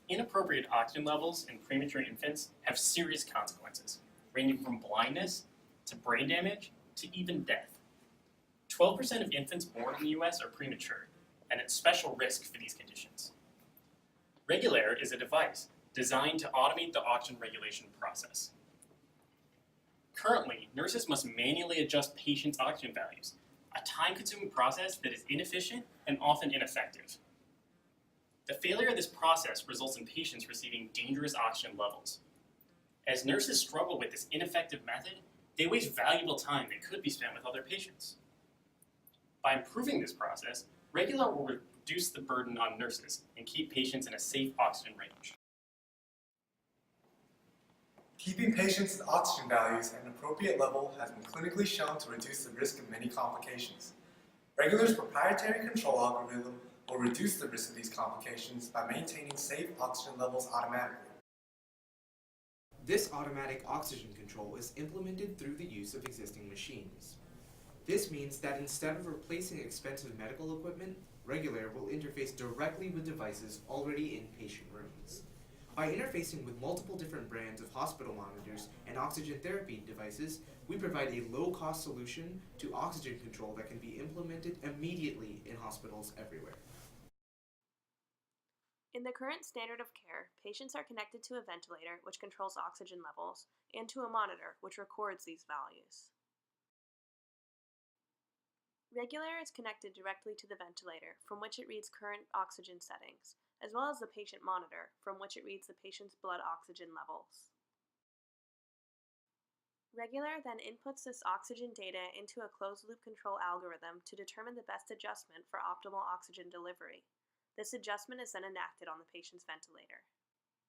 Inappropriate oxygen levels in premature infants have serious consequences, ranging from blindness to brain damage to even death. 12% of infants born in the US are premature, and at special risk for these conditions. Regulaire is a device designed to automate the oxygen regulation process. Currently, nurses must manually adjust patients' oxygen values, a time-consuming process that is inefficient and often ineffective. The failure of this process results in patients receiving dangerous oxygen levels. As nurses struggle with this ineffective method, they waste valuable time that could be spent with other patients. By improving this process, Regulaire will reduce the burden on nurses and keep patients in a safe oxygen range. Keeping patients' oxygen values at an appropriate level has been clinically shown to reduce the risk of many complications. Regulaire's proprietary control algorithm will reduce the risk of these complications by maintaining safe oxygen levels automatically. This automatic oxygen control is implemented through the use of existing machines. This means that instead of replacing expensive medical equipment, Regulaire will interface directly with devices already in patient rooms. By interfacing with multiple different brands of hospital monitors and oxygen therapy devices, we provide a low-cost solution to oxygen control that can be implemented immediately in hospitals everywhere. In the current standard of care, patients are connected to a ventilator, which controls oxygen levels, and to a monitor, which records these values. Regulaire is connected directly to the ventilator, from which it reads current oxygen settings, as well as the patient monitor, from which it reads the patient's blood oxygen levels. Regulaire then inputs this oxygen data into a closed-loop control algorithm to determine the best adjustment for optimal oxygen delivery. This adjustment is then enacted on the patient's ventilator.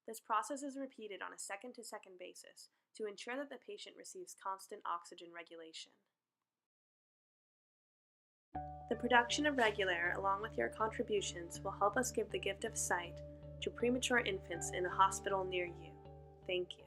This process is repeated on a second-to-second basis to ensure that the patient receives constant oxygen regulation. The production of Regulaire, along with your contributions, will help us give the gift of sight to premature infants in a hospital near you. Thank you.